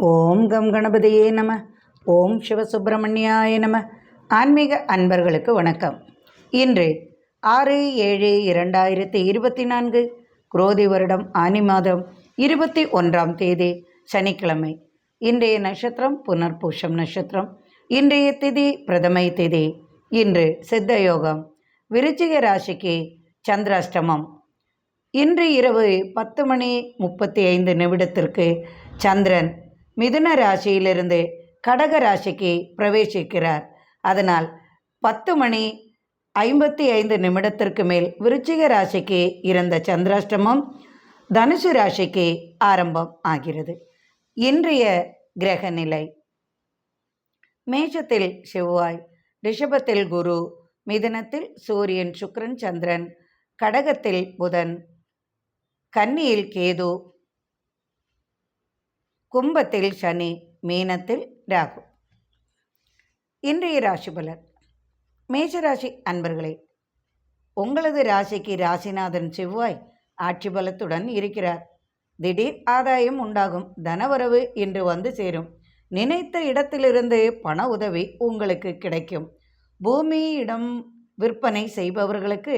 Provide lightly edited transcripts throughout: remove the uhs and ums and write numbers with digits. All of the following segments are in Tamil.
ஓம் கம் கணபதியே நம. ஓம் சிவசுப்பிரமணியாய நம. ஆன்மீக அன்பர்களுக்கு வணக்கம். இன்று 6/7/2024 குரோதி வருடம் ஆனி மாதம் 21ஆம் தேதி சனிக்கிழமை. இன்றைய நட்சத்திரம் புனர்பூஷம் நட்சத்திரம். இன்றைய திதி பிரதமை திதி. இன்று சித்த யோகம். விருச்சிக ராசிக்கு சந்திராஷ்டமம். இன்று இரவு 10:35 சந்திரன் மிதுன ராசியிலிருந்து கடக ராசிக்கு பிரவேசிக்கிறார். அதனால் 10:55 மேல் விருச்சிக ராசிக்கு இருந்த சந்திராஷ்டமம் தனுசு ராசிக்கு ஆரம்பம் ஆகிறது. இன்றைய கிரக நிலை: மேஷத்தில் செவ்வாய், ரிஷபத்தில் குரு, மிதுனத்தில் சூரியன் சுக்கிரன் சந்திரன், கடகத்தில் புதன், கன்னியில் கேது, கும்பத்தில் சனி, மீனத்தில் ராகு. இன்றைய ராசி பலன். மேஷராசி அன்பர்களே, உங்களது ராசிக்கு ராசிநாதன் செவ்வாய் ஆட்சி பலத்துடன் இருக்கிறார். திடீர் ஆதாயம் உண்டாகும். தனவரவு இன்று வந்து சேரும். நினைத்த இடத்திலிருந்து பண உதவி உங்களுக்கு கிடைக்கும். பூமி இடம் விற்பனை செய்பவர்களுக்கு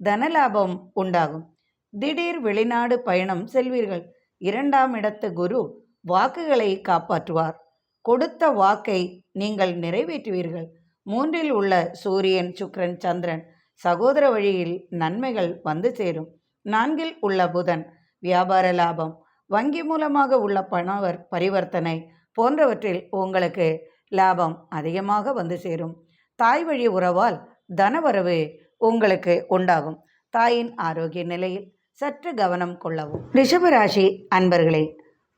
தனலாபம் உண்டாகும். திடீர் வெளிநாடு பயணம் செல்வீர்கள். 2ஆம் இடத்து குரு வாக்குகளை காப்பாற்றுவார். கொடுத்த வாக்கை நீங்கள் நிறைவேற்றுவீர்கள். 3இல் உள்ள சூரியன் சுக்கிரன் சந்திரன் சகோதர வழியில் நன்மைகள் வந்து சேரும். 4இல் உள்ள புதன் வியாபார லாபம், வங்கி மூலமாக உள்ள பண பரிவர்த்தனை போன்றவற்றில் உங்களுக்கு லாபம் அதிகமாக வந்து சேரும். தாய் வழி உறவால் தனவரவு உங்களுக்கு உண்டாகும். தாயின் ஆரோக்கிய நிலையில் சற்று கவனம் கொள்ளவும். ரிஷபராசி அன்பர்களே,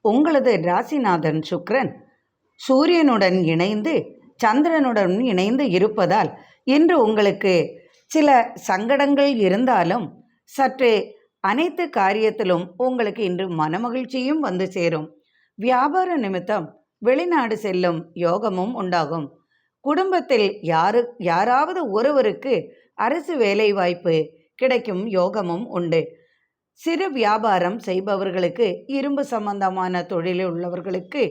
உங்களது ராசிநாதன் சுக்கிரன் சூரியனுடன் இணைந்து சந்திரனுடன் இணைந்து இருப்பதால் இன்று உங்களுக்கு சில சங்கடங்கள் இருந்தாலும் சற்று அனைத்து காரியத்திலும் உங்களுக்கு இன்று மனமகிழ்ச்சியும் வந்து சேரும். வியாபார நிமித்தம் வெளிநாடு செல்லும் யோகமும் உண்டாகும். குடும்பத்தில் யாராவது ஒருவருக்கு அரசு வேலை வாய்ப்பு கிடைக்கும் யோகமும் உண்டு. சிறு வியாபாரம் செய்பவர்களுக்கு, இரும்பு சம்பந்தமான தொழிலில் உள்ளவர்களுக்கு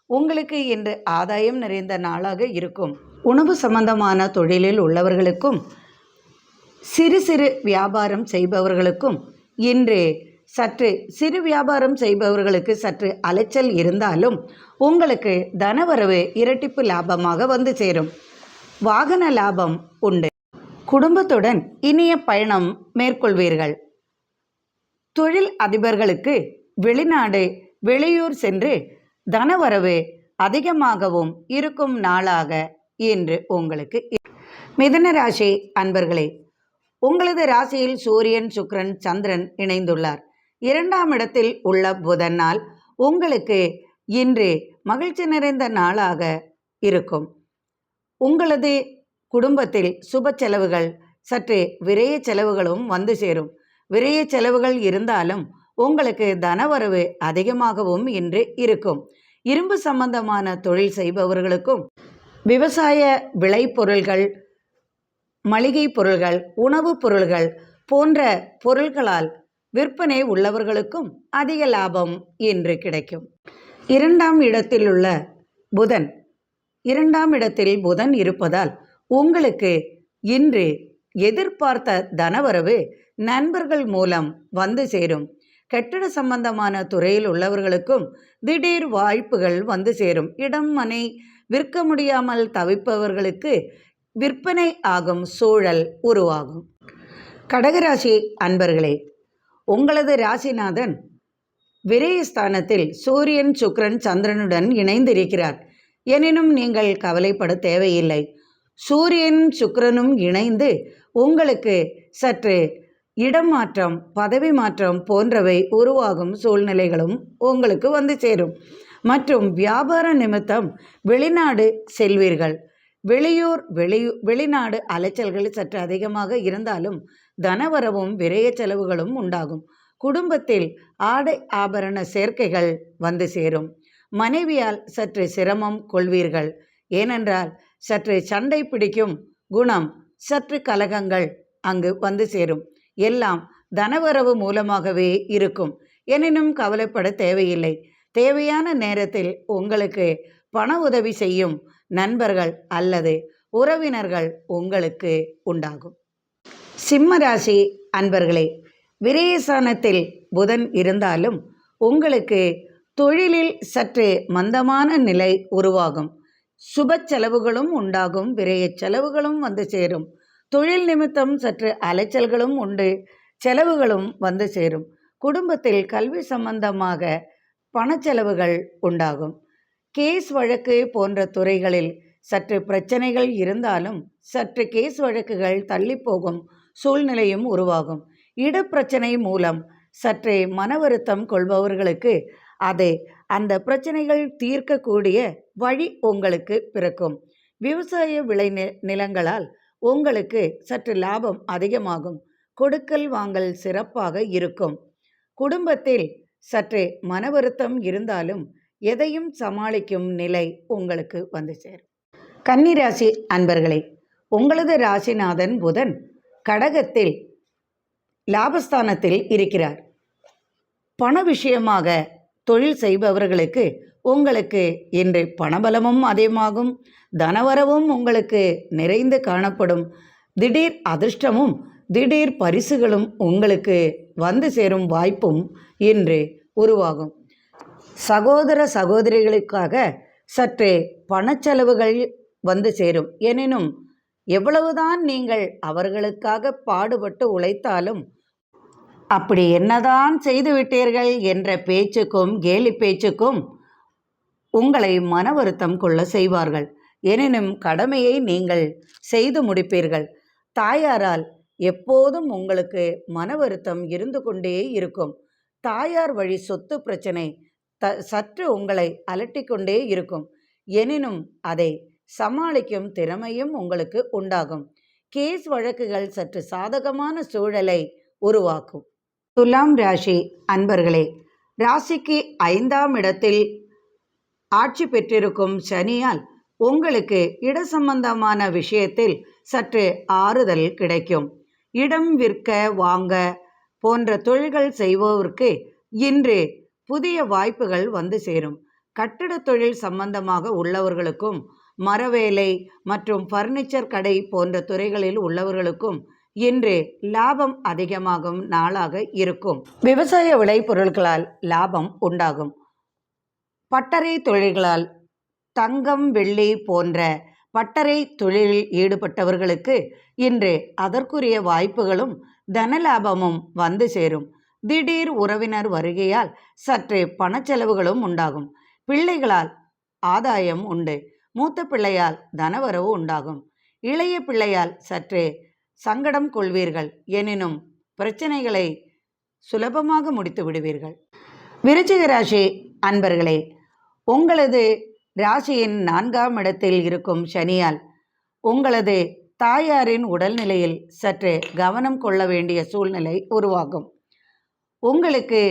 உங்களுக்கு இன்று ஆதாயம் நிறைந்த நாளாக இருக்கும். உணவு சம்பந்தமான தொழிலில் உள்ளவர்களுக்கும் சிறு சிறு வியாபாரம் செய்பவர்களுக்கும் இன்று சிறு வியாபாரம் செய்பவர்களுக்கு சற்று அலைச்சல் இருந்தாலும் உங்களுக்கு தனவரவு இரட்டிப்பு லாபமாக வந்து சேரும். வாகன லாபம் உண்டு. குடும்பத்துடன் இனிய பயணம் மேற்கொள்வீர்கள். தொழில் அதிபர்களுக்கு வெளிநாடு வெளியூர் சென்று தனவரவு அதிகமாகவும் இருக்கும் நாளாக இன்று உங்களுக்கு. மிதுன ராசி அன்பர்களே, உங்களது ராசியில் சூரியன் சுக்கிரன் சந்திரன் இணைந்துள்ளார். 2ஆம் இடத்தில் உள்ள புதனால் உங்களுக்கு இன்று மகிழ்ச்சி நிறைந்த நாளாக இருக்கும். உங்களது குடும்பத்தில் சுப செலவுகள், சற்று விரய செலவுகளும் வந்து சேரும். விரய செலவுகள் இருந்தாலும் உங்களுக்கு தனவரவு அதிகமாகவும் இன்று இருக்கும். இரும்பு சம்பந்தமான தொழில் செய்பவர்களுக்கும் விவசாய விளைபொருள்கள், மளிகை பொருள்கள், உணவுப் பொருள்கள் போன்ற பொருள்களால் விற்பனை உள்ளவர்களுக்கும் அதிக லாபம் இன்று கிடைக்கும். 2ஆம் இடத்தில் உள்ள புதன் 2ஆம் இடத்தில் புதன் இருப்பதால் உங்களுக்கு இன்று எதிர்பார்த்த தனவரவு நண்பர்கள் மூலம் வந்து சேரும். கட்டிட சம்பந்தமான துறையில் உள்ளவர்களுக்கும் திடீர் வாய்ப்புகள் வந்து சேரும். இடம் மனை விற்க முடியாமல் தவிப்பவர்களுக்கு விற்பனை ஆகும் சூழல் உருவாகும். கடகராசி அன்பர்களே, உங்களது ராசிநாதன் விரயஸ்தானத்தில் சூரியன் சுக்கிரன் சந்திரனுடன் இணைந்திருக்கிறார். எனினும் நீங்கள் கவலைப்பட தேவையில்லை. சூரியன் சுக்கிரனும் இணைந்து உங்களுக்கு சற்று இடமாற்றம், பதவி மாற்றம் போன்றவை உருவாகும் சூழ்நிலைகளும் உங்களுக்கு வந்து சேரும். மற்றும் வியாபார நிமித்தம் வெளிநாடு செல்வீர்கள். வெளிநாடு அலைச்சல்கள் சற்று அதிகமாக இருந்தாலும் தனவரவும் விரய செலவுகளும் உண்டாகும். குடும்பத்தில் ஆடை ஆபரண சேர்க்கைகள் வந்து சேரும். மனைவியால் சற்று சிரமம் கொள்வீர்கள். ஏனென்றால் சற்று சண்டை பிடிக்கும் குணம், சற்று கலகங்கள் அங்கு வந்து சேரும். எல்லாம் தனவரவு மூலமாகவே இருக்கும். எனினும் கவலைப்பட தேவையில்லை. தேவையான நேரத்தில் உங்களுக்கு பண உதவி செய்யும் நண்பர்கள் அல்லது உறவினர்கள் உங்களுக்கு உண்டாகும். சிம்ம ராசி அன்பர்களே, விரயஸ்தானத்தில் புதன் இருந்தாலும் உங்களுக்கு தொழிலில் சற்று மந்தமான நிலை உருவாகும். சுப செலவுகளும் உண்டாகும், விரய செலவுகளும் வந்து சேரும். தொழில் நிமித்தம் சற்று அலைச்சல்களும் உண்டு, செலவுகளும் வந்து சேரும். குடும்பத்தில் கல்வி சம்பந்தமாக பணச்செலவுகள் உண்டாகும். கேஸ் வழக்கு போன்ற துறைகளில் சற்று பிரச்சனைகள் இருந்தாலும் சற்று கேஸ் வழக்குகள் தள்ளி போகும் சூழ்நிலையும் உருவாகும். இடப்பிரச்சனை மூலம் சற்றே மன வருத்தம் கொள்பவர்களுக்கு அந்த பிரச்சனைகள் தீர்க்கக்கூடிய வழி உங்களுக்கு பிறக்கும். விவசாய விளை நிலங்களால் உங்களுக்கு சற்று லாபம் அதிகமாகும். கொடுக்கல் வாங்கல் சிறப்பாக இருக்கும். குடும்பத்தில் சற்று மன வருத்தம் இருந்தாலும் எதையும் சமாளிக்கும் நிலை உங்களுக்கு வந்து சேரும். கன்னிராசி அன்பர்களே, உங்களது ராசிநாதன் புதன் கடகத்தில் லாபஸ்தானத்தில் இருக்கிறார். பண விஷயமாக தொழில் செய்பவர்களுக்கு உங்களுக்கு இன்று பணபலமும் அதிகமாகும். தனவரவும் உங்களுக்கு நிறைந்து காணப்படும். திடீர் அதிர்ஷ்டமும் திடீர் பரிசுகளும் உங்களுக்கு வந்து சேரும் வாய்ப்பும் இன்று உருவாகும். சகோதர சகோதரிகளுக்காக சற்றே பணச்செலவுகள் வந்து சேரும். எனினும் எவ்வளவுதான் நீங்கள் அவர்களுக்காக பாடுபட்டு உழைத்தாலும் அப்படி என்னதான் செய்துவிட்டீர்கள் என்ற பேச்சுக்கும் கேலி பேச்சுக்கும் உங்களை மன வருத்தம் கொள்ள செய்வார்கள். எனினும் கடமையை நீங்கள் செய்து முடிப்பீர்கள். தாயாரால் எப்போதும் உங்களுக்கு மன வருத்தம் இருந்து கொண்டே இருக்கும். தாயார் வழி சொத்து பிரச்சனை சற்று உங்களை அலட்டிக்கொண்டே இருக்கும். எனினும் அதை சமாளிக்கும் திறமையும் உங்களுக்கு உண்டாகும். கேஸ் வழக்குகள் சற்று சாதகமான சூழலை உருவாக்கும். துலாம் ராசி அன்பர்களே, ராசிக்கு 5ஆம் இடத்தில் ஆட்சி பெற்றிருக்கும் சனியால் உங்களுக்கு இட சம்பந்தமான விஷயத்தில் சற்று ஆறுதல் கிடைக்கும். இடம் விற்க வாங்க போன்ற தொழில்கள் செய்வோருக்கு இன்று புதிய வாய்ப்புகள் வந்து சேரும். கட்டிட தொழில் சம்பந்தமாக உள்ளவர்களுக்கும் மரவேலை மற்றும் ஃபர்னிச்சர் கடை போன்ற துறைகளில் உள்ளவர்களுக்கும் இன்று லாபம் அதிகமாகும் நாளாக இருக்கும். விவசாய விளைபொருட்களால் லாபம் உண்டாகும். பட்டறை தொழில்களால் தங்கம் வெள்ளி போன்ற பட்டறை தொழிலில் ஈடுபட்டவர்களுக்கு இன்று அதற்குரிய வாய்ப்புகளும் தனலாபமும் வந்து சேரும். திடீர் உறவினர் வருகையால் சற்றே பணச்செலவுகளும் உண்டாகும். பிள்ளைகளால் ஆதாயம் உண்டு. மூத்த பிள்ளையால் தனவரவு உண்டாகும். இளைய பிள்ளையால் சற்றே சங்கடம் கொள்வீர்கள். எனினும் பிரச்சனைகளை சுலபமாக முடித்து விடுவீர்கள். விருச்சிக ராசி அன்பர்களே, உங்களது ராசியின் 4ஆம் இடத்தில் இருக்கும் சனியால் உங்களது தாயாரின் உடல்நிலையில் சற்று கவனம் கொள்ள வேண்டிய சூழ்நிலை உருவாகும். உங்களுக்கு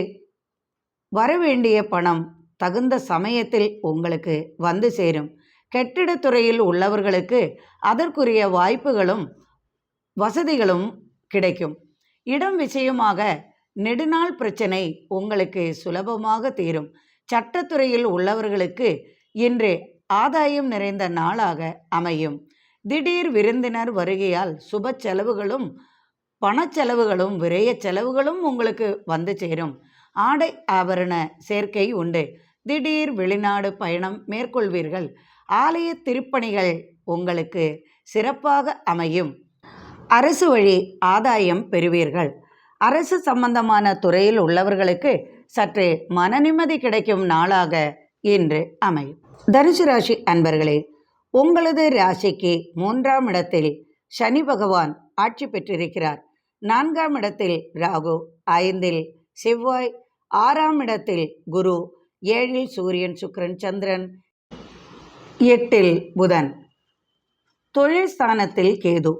வரவேண்டிய பணம் தகுந்த சமயத்தில் உங்களுக்கு வந்து சேரும். கட்டிடத்துறையில் உள்ளவர்களுக்கு அதற்குரிய வாய்ப்புகளும் வசதிகளும் கிடைக்கும். இடம் விஷயமாக நெடுநாள் பிரச்சனை உங்களுக்கு சுலபமாக தீரும். சட்டத்துறையில் உள்ளவர்களுக்கு இன்று ஆதாயம் நிறைந்த நாளாக அமையும். திடீர் விருந்தினர் வருகையால் சுப செலவுகளும் பணச்செலவுகளும் விரய செலவுகளும் உங்களுக்கு வந்து சேரும். ஆடை ஆபரண சேர்க்கை உண்டு. திடீர் வெளிநாடு பயணம் மேற்கொள்வீர்கள். ஆலய திருப்பணிகள் உங்களுக்கு சிறப்பாக அமையும். அரசு வழி ஆதாயம் பெறுவீர்கள். அரசு சம்பந்தமான துறையில் உள்ளவர்களுக்கு சற்றே மனநிம்மதி கிடைக்கும் நாளாக இன்று அமையும். தனுசு ராசி அன்பர்களே, உங்களது ராசிக்கு 3ஆம் இடத்தில் சனி பகவான் ஆட்சி பெற்றிருக்கிறார். 4ஆம் இடத்தில் ராகு, 5இல் செவ்வாய், 6ஆம் இடத்தில் குரு, 7இல் சூரியன், சுக்கிரன், சந்திரன், 8இல் புதன், தொழில் ஸ்தானத்தில் கேது.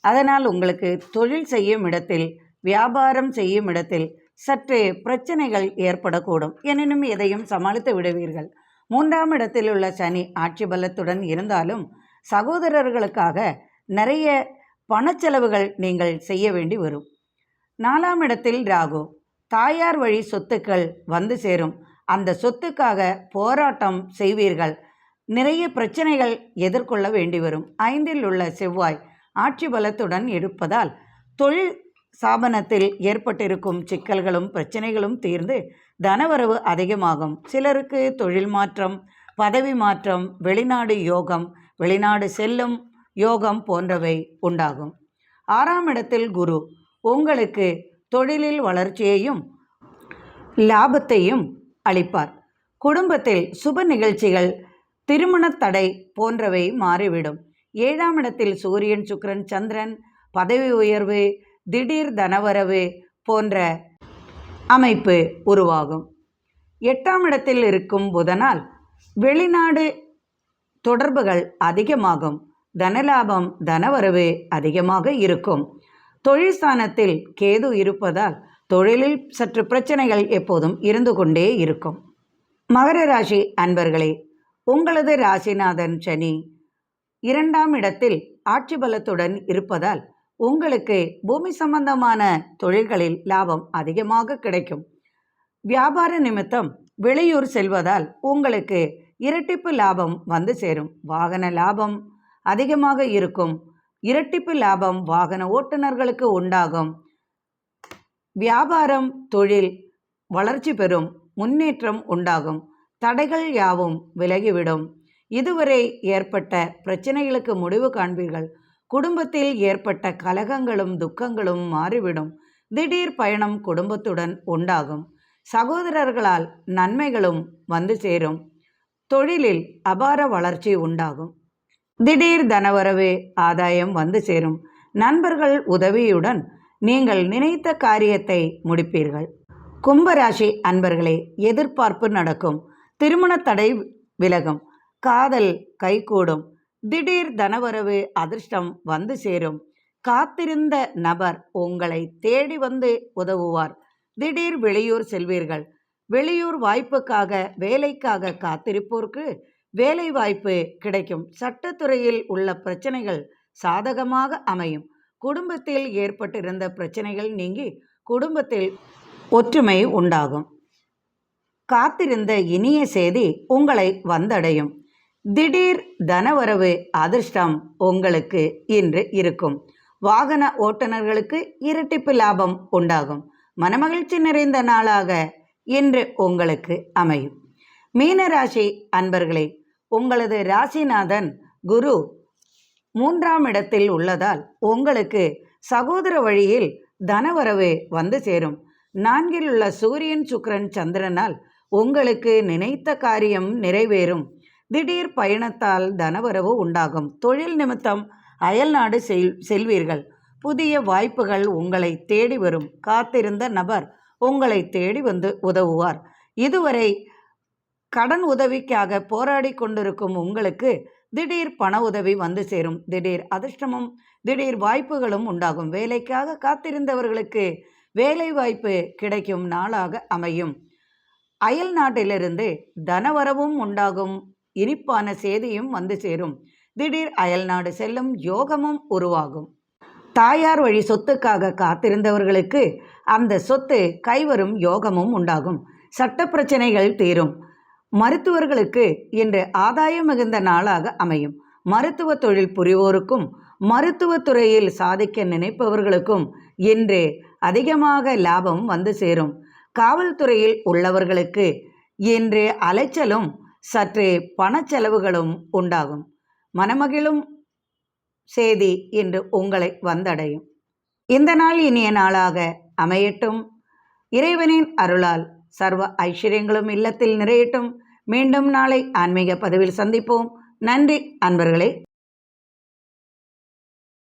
அதனால் உங்களுக்கு தொழில் செய்யும் இடத்தில் வியாபாரம் செய்யும் இடத்தில் சற்றே பிரச்சனைகள் ஏற்படக்கூடும். எனினும் எதையும் சமாளித்து விடுவீர்கள். 3ஆம் இடத்தில் உள்ள சனி ஆட்சி பலத்துடன் இருந்தாலும் சகோதரர்களுக்காக நிறைய பணச்செலவுகள் நீங்கள் செய்ய வேண்டி வரும். 4ஆம் இடத்தில் ராகு, தாயார் வழி சொத்துக்கள் வந்து சேரும். அந்த சொத்துக்காக போராட்டம் செய்வீர்கள். நிறைய பிரச்சனைகள் எதிர்கொள்ள வேண்டி வரும். 5இல் உள்ள செவ்வாய் ஆட்சி பலத்துடன் இருப்பதால் தொழில் ஸ்தாபனத்தில் ஏற்பட்டிருக்கும் சிக்கல்களும் பிரச்சனைகளும் தீர்ந்து தனவரவு அதிகமாகும். சிலருக்கு தொழில் மாற்றம், பதவி மாற்றம், வெளிநாடு யோகம், வெளிநாடு செல்லும் யோகம் போன்றவை உண்டாகும். 6ஆம் இடத்தில் குரு உங்களுக்கு தொழிலில் வளர்ச்சியையும் லாபத்தையும் அளிப்பார். குடும்பத்தில் சுப நிகழ்ச்சிகள், திருமண தடை போன்றவை மாறிவிடும். 7ஆம் இடத்தில் சூரியன், சுக்கிரன், சந்திரன், பதவி உயர்வு, திடீர் தனவரவு போன்ற அமைப்பு உருவாகும். 8ஆம் இடத்தில் இருக்கும் புதனால் வெளிநாடு தொடர்புகள் அதிகமாகும். தனலாபம், தனவரவு அதிகமாக இருக்கும். தொழில் ஸ்தானத்தில் கேது இருப்பதால் தொழிலில் சற்று பிரச்சனைகள் எப்போதும் இருந்து கொண்டே இருக்கும். மகர ராசி அன்பர்களே, உங்களது ராசிநாதன் சனி 2ஆம் இடத்தில் ஆட்சி பலத்துடன் இருப்பதால் உங்களுக்கு பூமி சம்பந்தமான தொழில்களில் லாபம் அதிகமாக கிடைக்கும். வியாபார நிமித்தம் வெளியூர் செல்வதால் உங்களுக்கு இரட்டிப்பு லாபம் வந்து சேரும். வாகன லாபம் அதிகமாக இருக்கும். இரட்டிப்பு லாபம் வாகன ஓட்டுநர்களுக்கு உண்டாகும். வியாபாரம், தொழில் வளர்ச்சி பெறும். முன்னேற்றம் உண்டாகும். தடைகள் யாவும் விலகிவிடும். இதுவரை ஏற்பட்ட பிரச்சனைகளுக்கு முடிவு காண்பீர்கள். குடும்பத்தில் ஏற்பட்ட கலகங்களும் துக்கங்களும் மாறிவிடும். திடீர் பயணம் குடும்பத்துடன் உண்டாகும். சகோதரர்களால் நன்மைகளும் வந்து சேரும். தொழிலில் அபார வளர்ச்சி உண்டாகும். திடீர் தனவரவு, ஆதாயம் வந்து சேரும். நண்பர்கள் உதவியுடன் நீங்கள் நினைத்த காரியத்தை முடிப்பீர்கள். கும்பராசி அன்பர்களே, எதிர்பார்ப்பு நடக்கும். திருமண தடை விலகும். காதல் கைகூடும். திடீர் தனவரவு, அதிர்ஷ்டம் வந்து சேரும். காத்திருந்த நபர் உங்களை தேடி வந்து உதவுவார். திடீர் வெளியூர் செல்வீர்கள். வெளியூர் வாய்ப்புக்காக, வேலைக்காக காத்திருப்போருக்கு வேலை வாய்ப்பு கிடைக்கும். சட்டத்துறையில் உள்ள பிரச்சனைகள் சாதகமாக அமையும். குடும்பத்தில் ஏற்பட்டிருந்த பிரச்சனைகள் நீங்கி குடும்பத்தில் ஒற்றுமை உண்டாகும். காத்திருந்த இனிய செய்தி உங்களை வந்தடையும். திடீர் தனவரவு, அதிர்ஷ்டம் உங்களுக்கு இன்று இருக்கும். வாகன ஓட்டுநர்களுக்கு இரட்டிப்பு லாபம் உண்டாகும். மனமகிழ்ச்சி நிறைந்த நாளாக இன்று உங்களுக்கு அமையும். மீனராசி அன்பர்களே, உங்களது ராசிநாதன் குரு 3ஆம் இடத்தில் உள்ளதால் உங்களுக்கு சகோதர வழியில் தனவரவு வந்து சேரும். 4இல் உள்ள சூரியன், சுக்கிரன், சந்திரனால் உங்களுக்கு நினைத்த காரியம் நிறைவேறும். திடீர் பயணத்தால் தனவரவு உண்டாகும். தொழில் நிமித்தம் அயல்நாடு செல்வீர்கள். புதிய வாய்ப்புகள் உங்களை தேடி வரும். காத்திருந்த நபர் உங்களை தேடி வந்து உதவுவார். இதுவரை கடன் உதவிக்காக போராடி கொண்டிருக்கும் உங்களுக்கு திடீர் பண உதவி வந்து சேரும். திடீர் அதிர்ஷ்டமும் திடீர் வாய்ப்புகளும் உண்டாகும். வேலைக்காக காத்திருந்தவர்களுக்கு வேலை வாய்ப்பு கிடைக்கும் நாளாக அமையும். அயல் நாட்டிலிருந்து தனவரவும் உண்டாகும். இனிப்பான செய்தியும் வந்து சேரும். திடீர் அயல்நாடு செல்லும் யோகமும் உருவாகும். தாயார் வழி சொத்துக்காக காத்திருந்தவர்களுக்கு அந்த சொத்து கைவரும் யோகமும் உண்டாகும். சட்ட பிரச்சனைகள் தீரும். மருத்துவர்களுக்கு இன்று ஆதாயம் மிகுந்த நாளாக அமையும். மருத்துவ தொழில் புரிவோருக்கும் மருத்துவத்துறையில் சாதிக்க நினைப்பவர்களுக்கும் இன்று அதிகமாக லாபம் வந்து சேரும். காவல்துறையில் உள்ளவர்களுக்கு இன்று அலைச்சலும் சற்று பணச்செலவுகளும் உண்டாகும். மனமகிழும் செய்தி இன்று உங்களை வந்தடையும். இந்த நாள் இனிய நாளாக அமையட்டும். இறைவனின் அருளால் சர்வ ஐஸ்வர்யங்களும் இல்லத்தில் நிறையட்டும். மீண்டும் நாளை ஆன்மீக பதிவில் சந்திப்போம். நன்றி அன்பர்களே.